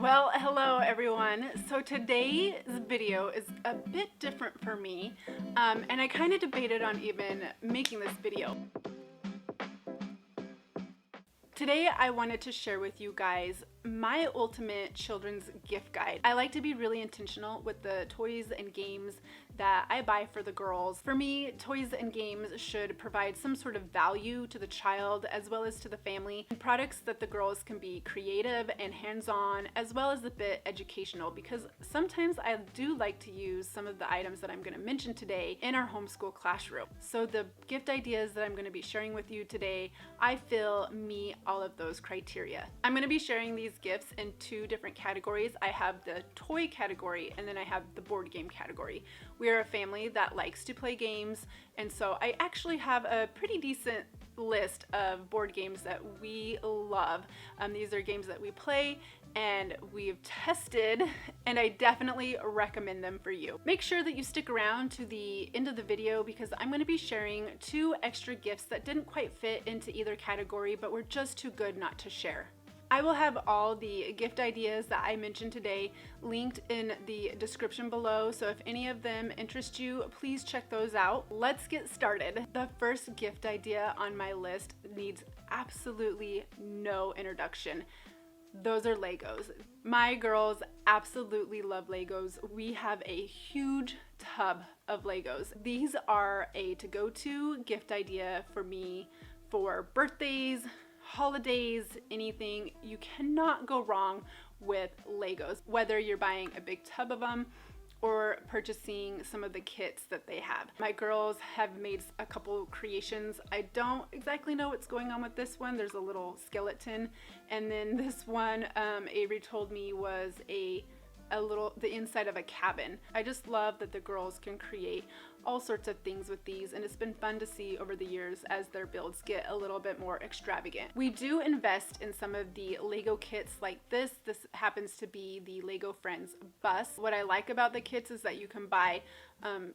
Well, hello everyone. So today's video is a bit different for me, and I kind of debated on even making this video. Today I wanted to share with you guys my ultimate children's gift guide. I like to be really intentional with the toys and games that I buy for the girls. For me, toys and games should provide some sort of value to the child as well as to the family. Products that the girls can be creative and hands-on as well as a bit educational, because sometimes I do like to use some of the items that I'm going to mention today in our homeschool classroom. So the gift ideas that I'm going to be sharing with you today, I feel meet all of those criteria. I'm going to be sharing these gifts in two different categories. I have the toy category and then I have the board game category. We are a family that likes to play games, and so I actually have a pretty decent list of board games that we love. These are games that we play and we've tested, and I definitely recommend them for you. Make sure that you stick around to the end of the video because I'm going to be sharing two extra gifts that didn't quite fit into either category but were just too good not to share. I will have all the gift ideas that I mentioned today linked in the description below, so if any of them interest you, please check those out. Let's get started. The first gift idea on my list needs absolutely no introduction. Those are Legos. My girls absolutely love Legos. We have a huge tub of Legos. These are a to-go-to gift idea for me for birthdays, holidays, anything. You cannot go wrong with Legos, whether you're buying a big tub of them or purchasing some of the kits that they have. My girls have made a couple creations. I don't exactly know what's going on with this one. There's a little skeleton, and then this one Avery told me was the inside of a cabin. I just love that the girls can create all sorts of things with these, and it's been fun to see over the years as their builds get a little bit more extravagant. We do invest in some of the Lego kits like this. This happens to be the Lego Friends bus. What I like about the kits is that you can buy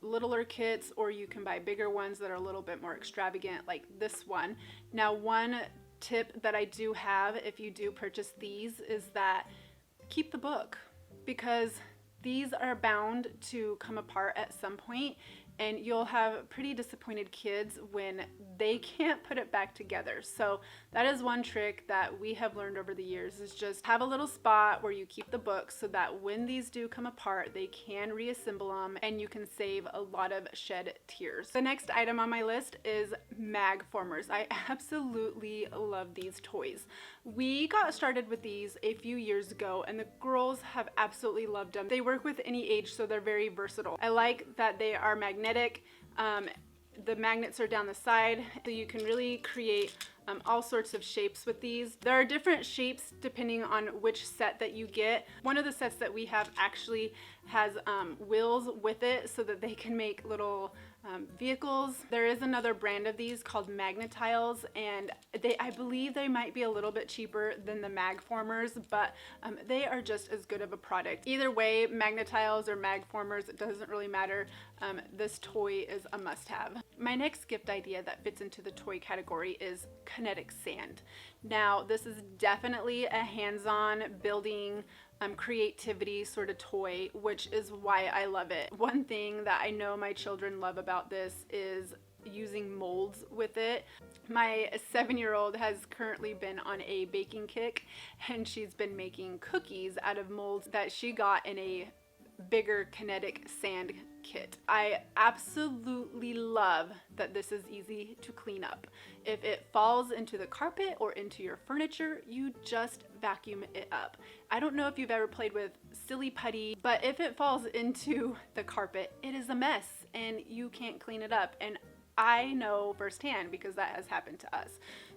littler kits or you can buy bigger ones that are a little bit more extravagant like this one. Now, one tip that I do have if you do purchase these is that keep the book, because these are bound to come apart at some point and you'll have pretty disappointed kids when they can't put it back together. So that is one trick that we have learned over the years, is just have a little spot where you keep the books so that when these do come apart, they can reassemble them and you can save a lot of shed tears. The next item on my list is mag formers. I absolutely love these toys. We got started with these a few years ago and the girls have absolutely loved them. They work with any age, so they're very versatile. I like that they are magnetic. The magnets are down the side, so you can really create all sorts of shapes with these. There are different shapes depending on which set that you get. One of the sets that we have actually has wheels with it so that they can make little vehicles. There is another brand of these called Magnetiles, and I believe they might be a little bit cheaper than the mag formers, but they are just as good of a product. Either way, Magnetiles or mag formers, it doesn't really matter. This toy is a must-have. My next gift idea that fits into the toy category is kinetic sand. Now, this is definitely a hands-on building creativity sort of toy, which is why I love it. One thing that I know my children love about this is using molds with it. My 7-year-old has currently been on a baking kick, and she's been making cookies out of molds that she got in a bigger kinetic sand kit. I absolutely love that this is easy to clean up. If it falls into the carpet or into your furniture, you just vacuum it up. I don't know if you've ever played with silly putty, but if it falls into the carpet, it is a mess and you can't clean it up. And I know firsthand because that has happened to us.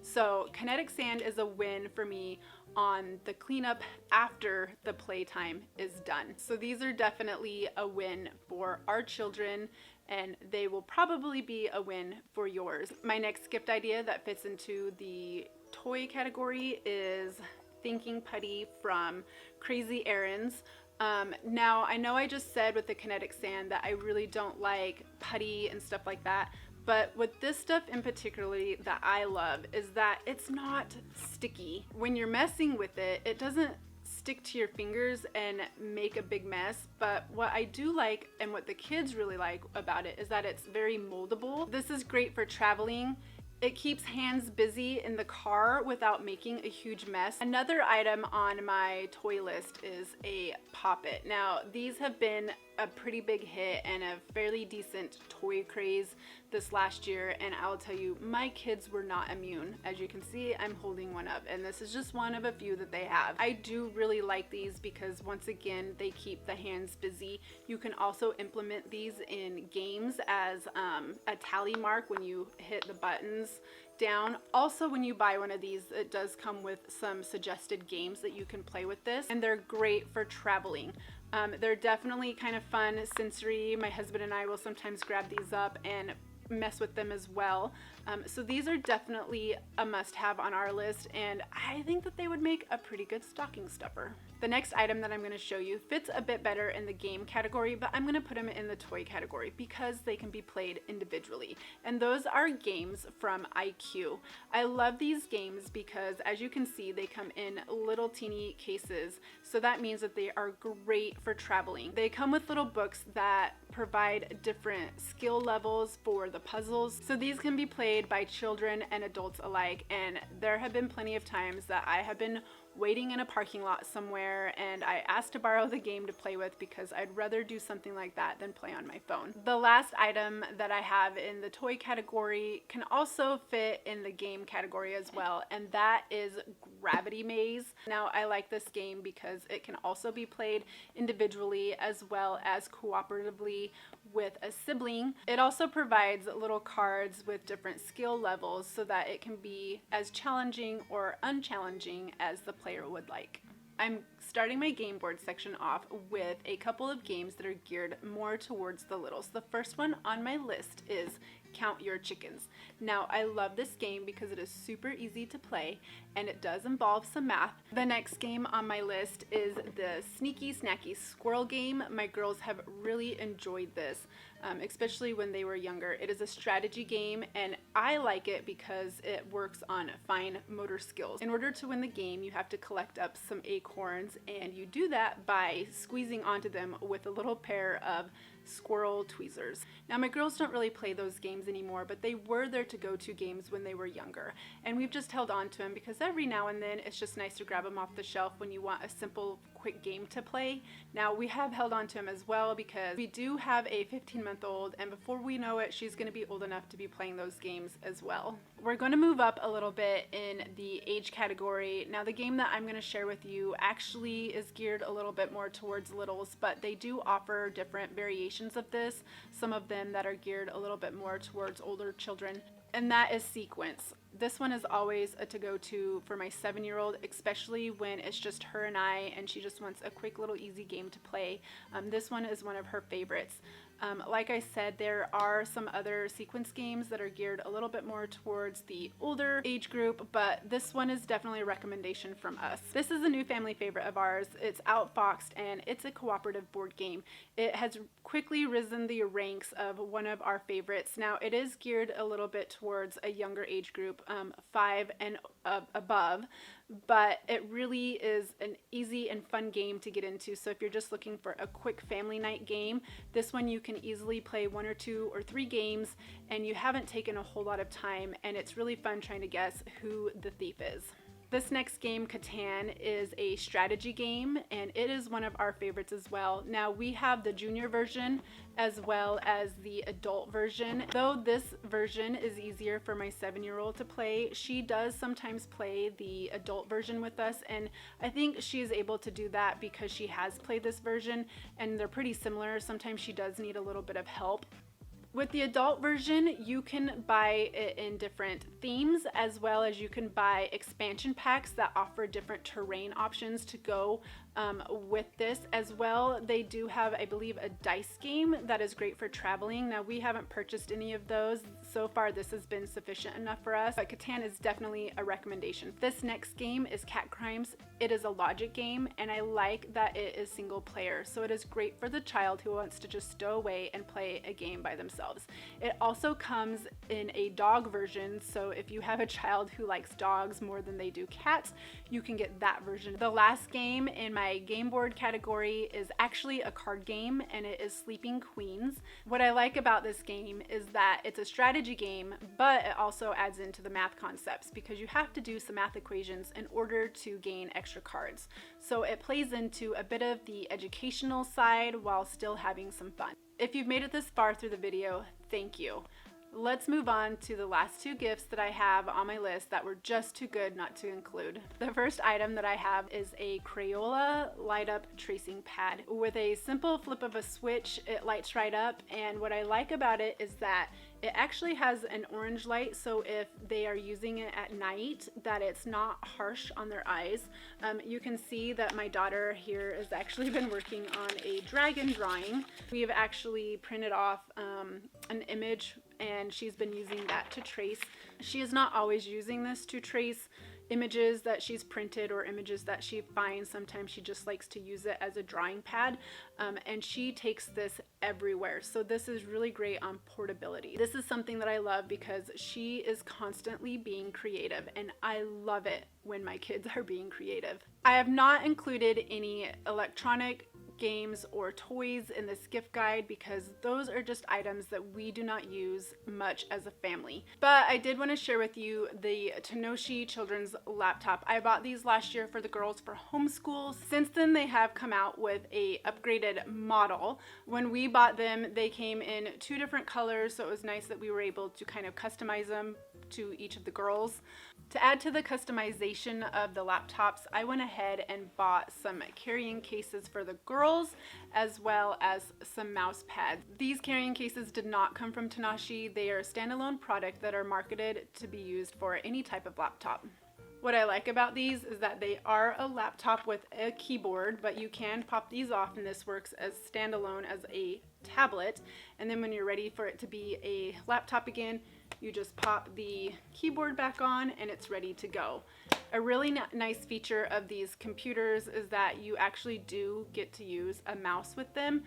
So kinetic sand is a win for me on the cleanup after the playtime is done. So these are definitely a win for our children, and they will probably be a win for yours. My next gift idea that fits into the toy category is thinking putty from Crazy Errands. Now, I know I just said with the kinetic sand that I really don't like putty and stuff like that, But with this stuff in particularly that I love is that it's not sticky. When you're messing with it, it doesn't stick to your fingers and make a big mess. But what I do like, and what the kids really like about it, is that it's very moldable. This is great for traveling. It keeps hands busy in the car without making a huge mess. Another item on my toy list is a Pop-It. Now, these have been a pretty big hit and a fairly decent toy craze this last year, and I'll tell you, my kids were not immune. As you can see, I'm holding one up, and this is just one of a few that they have. I do really like these because, once again, they keep the hands busy. You can also implement these in games as a tally mark when you hit the buttons down. Also, when you buy one of these, it does come with some suggested games that you can play with this, and they're great for traveling. They're definitely kind of fun, sensory. My husband and I will sometimes grab these up and mess with them as well. So these are definitely a must-have on our list, and I think that they would make a pretty good stocking stuffer. The next item that I'm going to show you fits a bit better in the game category, but I'm going to put them in the toy category because they can be played individually. And those are games from IQ. I love these games because, as you can see, they come in little teeny cases. So that means that they are great for traveling. They come with little books that provide different skill levels for the puzzles. So these can be played by children and adults alike. And there have been plenty of times that I have been waiting in a parking lot somewhere and I asked to borrow the game to play with because I'd rather do something like that than play on my phone. The last item that I have in the toy category can also fit in the game category as well, and that is Gravity Maze. Now, I like this game because it can also be played individually as well as cooperatively with a sibling. It also provides little cards with different skill levels so that it can be as challenging or unchallenging as the player would like. I'm starting my game board section off with a couple of games that are geared more towards the littles. The first one on my list is Count Your Chickens. Now, I love this game because it is super easy to play and it does involve some math. The next game on my list is the Sneaky Snacky Squirrel game. My girls have really enjoyed this, especially when they were younger. It is a strategy game and I like it because it works on fine motor skills. In order to win the game, you have to collect up some acorns, and you do that by squeezing onto them with a little pair of squirrel tweezers. Now, my girls don't really play those games anymore, but they were their to-go-to games when they were younger, and we've just held on to them because every now and then it's just nice to grab them off the shelf when you want a simple, quick game to play. Now, we have held on to them as well because we do have a 15-month-old, and before we know it, she's going to be old enough to be playing those games as well. We're going to move up a little bit in the age category. Now, the game that I'm going to share with you actually is geared a little bit more towards littles, but they do offer different variations of this, some of them that are geared a little bit more towards older children, and that is Sequence. This one is always a to-go-to for my 7-year-old, especially when it's just her and I and she just wants a quick little easy game to play. This one is one of her favorites. Like I said, there are some other sequence games that are geared a little bit more towards the older age group, but this one is definitely a recommendation from us. This is a new family favorite of ours. It's Outfoxed and it's a cooperative board game. It has quickly risen the ranks of one of our favorites. Now, it is geared a little bit towards a younger age group, 5 and above, but it really is an easy and fun game to get into. So if you're just looking for a quick family night game, this one you can easily play 1 or 2 or 3 games and you haven't taken a whole lot of time, and it's really fun trying to guess who the thief is. This next game, Catan, is a strategy game and it is one of our favorites as well. Now, we have the junior version as well as the adult version. Though this version is easier for my 7-year-old to play, she does sometimes play the adult version with us, and I think she is able to do that because she has played this version and they're pretty similar. Sometimes she does need a little bit of help. With the adult version, you can buy it in different themes, as well as you can buy expansion packs that offer different terrain options to go with this as well. They do have, I believe, a dice game that is great for traveling. Now, we haven't purchased any of those, so far this has been sufficient enough for us, but Catan is definitely a recommendation. This next game is Cat Crimes. It is a logic game, and I like that it is single player, so it is great for the child who wants to just stow away and play a game by themselves. It also comes in a dog version, so if you have a child who likes dogs more than they do cats, you can get that version. The last game in my game board category is actually a card game, and it is Sleeping Queens. What I like about this game is that it's a strategy game, but it also adds into the math concepts because you have to do some math equations in order to gain extra cards. So it plays into a bit of the educational side while still having some fun. If you've made it this far through the video, thank you. Let's move on to the last two gifts that I have on my list that were just too good not to include. The first item that I have is a Crayola light up tracing pad. With a simple flip of a switch, it lights right up, and what I like about it is that it actually has an orange light, so if they are using it at night, that it's not harsh on their eyes. You can see that my daughter here has actually been working on a dragon drawing. We have actually printed off an image, and she's been using that to trace. She is not always using this to trace images that she's printed or images that she finds. Sometimes she just likes to use it as a drawing pad, and she takes this everywhere. So this is really great on portability. This is something that I love because she is constantly being creative, and I love it when my kids are being creative. I have not included any electronic games or toys in this gift guide because those are just items that we do not use much as a family. But I did want to share with you the Tenoshi children's laptop. I bought these last year for the girls for homeschool. Since then, they have come out with a upgraded model. When we bought them, they came in 2 different colors, so it was nice that we were able to kind of customize them to each of the girls. To add to the customization of the laptops, I went ahead and bought some carrying cases for the girls as well as some mouse pads. These carrying cases did not come from Tenoshi. They are a standalone product that are marketed to be used for any type of laptop. What I like about these is that they are a laptop with a keyboard, but you can pop these off, and this works as standalone as a tablet. And then when you're ready for it to be a laptop again, you just pop the keyboard back on and it's ready to go. A really nice feature of these computers is that you actually do get to use a mouse with them.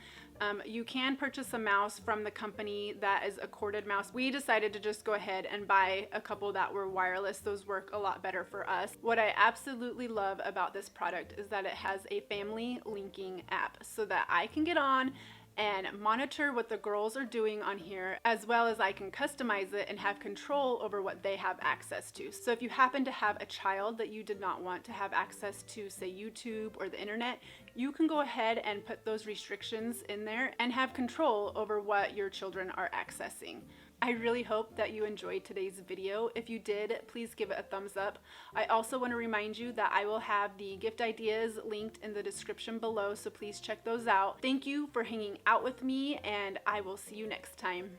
You can purchase a mouse from the company that is a corded mouse. We decided to just go ahead and buy a couple that were wireless. Those work a lot better for us. What I absolutely love about this product is that it has a family linking app so that I can get on and monitor what the girls are doing on here, as well as I can customize it and have control over what they have access to. So if you happen to have a child that you did not want to have access to, say, YouTube or the internet, you can go ahead and put those restrictions in there and have control over what your children are accessing. I really hope that you enjoyed today's video. If you did, please give it a thumbs up. I also want to remind you that I will have the gift ideas linked in the description below, so please check those out. Thank you for hanging out with me, and I will see you next time.